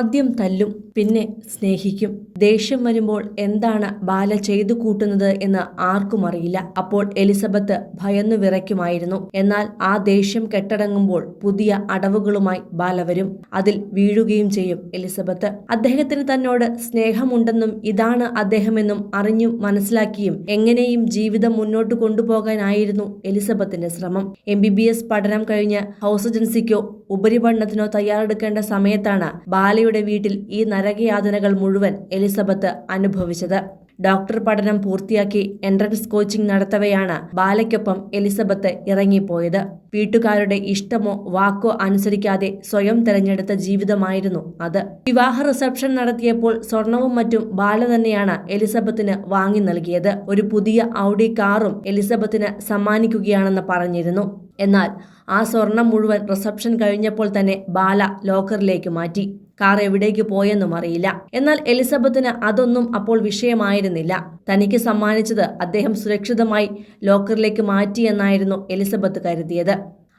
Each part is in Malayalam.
ആദ്യം തല്ലും, പിന്നെ സ്നേഹിക്കും. ദേഷ്യം വരുമ്പോൾ എന്താണ് ബാല ചെയ്തു കൂട്ടുന്നത് എന്ന് ആർക്കും അറിയില്ല. അപ്പോൾ എലിസബത്ത് ഭയന്നു വിറയ്ക്കുമായിരുന്നു. എന്നാൽ ആ ദേഷ്യം കെട്ടടങ്ങുമ്പോൾ പുതിയ അടവുകളുമായി ബാല വരും. അതിൽ വീഴുകയും ചെയ്യും എലിസബത്ത്. അദ്ദേഹത്തിന് തന്നോട് സ്നേഹമുണ്ടെന്നും ഇതാണ് അദ്ദേഹമെന്നും അറിഞ്ഞും മനസ്സിലാക്കിയും എങ്ങനെയും ജീവിതം മുന്നോട്ട് കൊണ്ടുപോകാനായിരുന്നു എലിസബത്തിന്റെ ശ്രമം. MBBS പഠനം കഴിഞ്ഞ് ഹൗസ് ഏജൻസിക്കോ ഉപരിപഠനത്തിനോ തയ്യാറെടുക്കേണ്ട സമയത്താണ് ബാലയുടെ വീട്ടിൽ ഈ നരകയാതനകൾ മുഴുവൻ എലിസബത്ത് അനുഭവിച്ചത്. ഡോക്ടർ പഠനം പൂർത്തിയാക്കി എൻട്രൻസ് കോച്ചിംഗ് നടത്തവെയാണ് ബാലയ്ക്കൊപ്പം എലിസബത്ത് ഇറങ്ങിപ്പോയത്. വീട്ടുകാരുടെ ഇഷ്ടമോ വാക്കോ അനുസരിക്കാതെ സ്വയം തെരഞ്ഞെടുത്ത ജീവിതമായിരുന്നു അത്. വിവാഹ റിസപ്ഷൻ നടത്തിയപ്പോൾ സ്വർണവും മറ്റും ബാല തന്നെയാണ് എലിസബത്തിന് വാങ്ങി നൽകിയത്. ഒരു പുതിയ ഔഡി കാറും എലിസബത്തിന് സമ്മാനിക്കുകയാണെന്ന് പറഞ്ഞിരുന്നു. എന്നാൽ ആ സ്വർണം മുഴുവൻ റിസപ്ഷൻ കഴിഞ്ഞപ്പോൾ തന്നെ ബാല ലോക്കറിലേക്ക് മാറ്റി. കാർ എവിടേക്ക് പോയെന്നും അറിയില്ല. എന്നാൽ എലിസബത്തിന് അതൊന്നും അപ്പോൾ വിഷയമായിരുന്നില്ല. തനിക്ക് സമ്മാനിച്ചത് അദ്ദേഹം സുരക്ഷിതമായി ലോക്കറിലേക്ക് മാറ്റിയെന്നായിരുന്നു എലിസബത്ത് കരുതിയത്.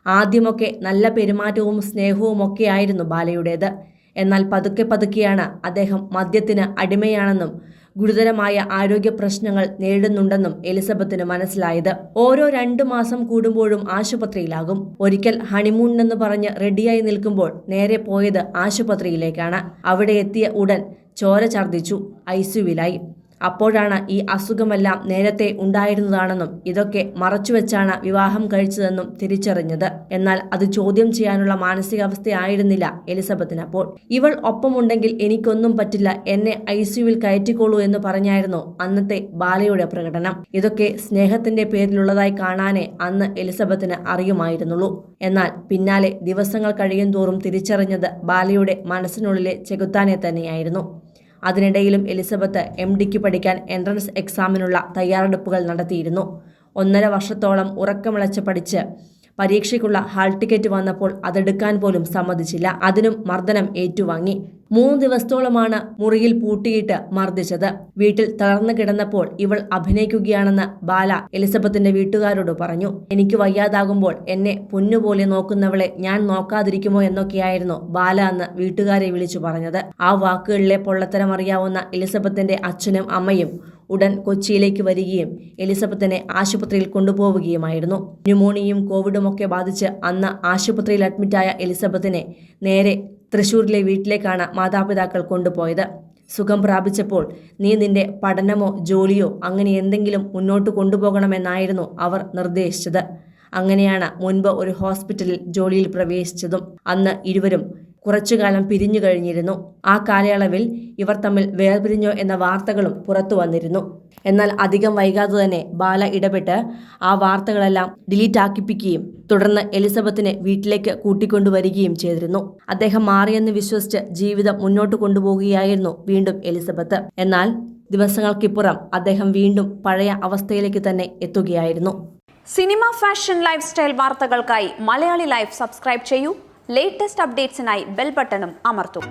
ആദ്യമൊക്കെ നല്ല പെരുമാറ്റവും സ്നേഹവും ഒക്കെയായിരുന്നു ബാലയുടേത്. എന്നാൽ പതുക്കെ പതുക്കെയാണ് അദ്ദേഹം മദ്യത്തിന് അടിമയാണെന്നും ഗുരുതരമായ ആരോഗ്യ പ്രശ്നങ്ങൾ നേരിടുന്നുണ്ടെന്നും എലിസബത്തിന് മനസ്സിലായത്. ഓരോ 2 മാസം കൂടുമ്പോഴും ആശുപത്രിയിലാകും. ഒരിക്കൽ ഹണിമൂണിനെന്ന് പറഞ്ഞ് റെഡിയായി നിൽക്കുമ്പോൾ നേരെ പോയത് ആശുപത്രിയിലേക്കാണ്. അവിടെ എത്തിയ ഉടൻ ചോര ഛർദ്ദിച്ചു, ICUവിലായി. അപ്പോഴാണ് ഈ അസുഖമെല്ലാം നേരത്തെ ഉണ്ടായിരുന്നതാണെന്നും ഇതൊക്കെ മറച്ചുവെച്ചാണ് വിവാഹം കഴിച്ചതെന്നും തിരിച്ചറിഞ്ഞത്. എന്നാൽ അത് ചോദ്യം ചെയ്യാനുള്ള മാനസികാവസ്ഥയായിരുന്നില്ല എലിസബത്തിനപ്പോൾ. ഇവൾ ഒപ്പമുണ്ടെങ്കിൽ എനിക്കൊന്നും പറ്റില്ല, എന്നെ ICUവിൽ കയറ്റിക്കോളൂ എന്ന് പറഞ്ഞായിരുന്നു അന്നത്തെ ബാലയുടെ പ്രകടനം. ഇതൊക്കെ സ്നേഹത്തിന്റെ പേരിലുള്ളതായി കാണാനേ അന്ന് എലിസബത്തിന് അറിയുമായിരുന്നുള്ളൂ. എന്നാൽ പിന്നാലെ ദിവസങ്ങൾ കഴിയും തോറും തിരിച്ചറിഞ്ഞത് ബാലയുടെ മനസ്സിനുള്ളിലെ ചെകുത്താനെ തന്നെയായിരുന്നു. അതിനിടയിലും എലിസബത്ത് MDക്ക് പഠിക്കാൻ എൻട്രൻസ് എക്സാമിനുള്ള തയ്യാറെടുപ്പുകൾ നടത്തിയിരുന്നു. 1.5 വർഷത്തോളം ഉറക്കമിളച്ച് പഠിച്ച് പരീക്ഷയ്ക്കുള്ള ഹാൾ ടിക്കറ്റ് വന്നപ്പോൾ അതെടുക്കാൻ പോലും സമ്മതിച്ചില്ല. അതിനും മർദ്ദനം ഏറ്റുവാങ്ങി. 3 ദിവസത്തോളമാണ് മുറിയിൽ പൂട്ടിയിട്ട് മർദ്ദിച്ചത്. വീട്ടിൽ തളർന്നു കിടന്നപ്പോൾ ഇവൾ അഭിനയിക്കുകയാണെന്ന് ബാല എലിസബത്തിന്റെ വീട്ടുകാരോട് പറഞ്ഞു. എനിക്ക് വയ്യാതാകുമ്പോൾ എന്നെ പൊന്നുപോലെ നോക്കുന്നവളെ ഞാൻ നോക്കാതിരിക്കുമോ എന്നൊക്കെയായിരുന്നു ബാല അന്ന് വീട്ടുകാരെ വിളിച്ചു പറഞ്ഞത്. ആ വാക്കുകളിലെ പൊള്ളത്തരം അറിയാവുന്ന എലിസബത്തിന്റെ അച്ഛനും അമ്മയും ഉടൻ കൊച്ചിയിലേക്ക് വരികയും എലിസബത്തിനെ ആശുപത്രിയിൽ കൊണ്ടുപോവുകയുമായിരുന്നു. ന്യൂമോണിയയും കോവിഡും ഒക്കെ ബാധിച്ച് അന്ന് ആശുപത്രിയിൽ അഡ്മിറ്റായ എലിസബത്തിനെ നേരെ തൃശൂരിലെ വീട്ടിലേക്കാണ് മാതാപിതാക്കൾ കൊണ്ടുപോയത്. സുഖം പ്രാപിച്ചപ്പോൾ നീ നിന്റെ പഠനമോ ജോലിയോ അങ്ങനെ എന്തെങ്കിലും മുന്നോട്ട് കൊണ്ടുപോകണമെന്നായിരുന്നു അവർ നിർദ്ദേശിച്ചത്. അങ്ങനെയാണ് മുൻപ് ഒരു ഹോസ്പിറ്റലിൽ ജോലിയിൽ പ്രവേശിച്ചതും. അന്ന് ഇരുവരും കുറച്ചുകാലം പിരിഞ്ഞു കഴിഞ്ഞിരുന്നു. ആ കാലയളവിൽ ഇവർ തമ്മിൽ വേർപിരിഞ്ഞോ എന്ന വാർത്തകളും പുറത്തു വന്നിരുന്നു. എന്നാൽ അധികം വൈകാതെ തന്നെ ബാല ഇടപെട്ട് ആ വാർത്തകളെല്ലാം ഡിലീറ്റ് ആക്കിപ്പിക്കുകയും തുടർന്ന് എലിസബത്തിനെ വീട്ടിലേക്ക് കൂട്ടിക്കൊണ്ടുവരികയും ചെയ്തിരുന്നു. അദ്ദേഹം മാറിയെന്ന് വിശ്വസിച്ച് ജീവിതം മുന്നോട്ട് കൊണ്ടുപോകുകയായിരുന്നു വീണ്ടും എലിസബത്ത്. എന്നാൽ ദിവസങ്ങൾക്കിപ്പുറം അദ്ദേഹം വീണ്ടും പഴയ അവസ്ഥയിലേക്ക് തന്നെ എത്തുകയായിരുന്നു. സിനിമ, ഫാഷൻ, ലൈഫ് സ്റ്റൈൽ വാർത്തകൾക്കായി മലയാളി ലൈഫ് സബ്സ്ക്രൈബ് ചെയ്യൂ. ലേറ്റസ്റ്റ് അപ്ഡേറ്റ്സിനായി ബെൽ ബട്ടണും അമർത്തൂ.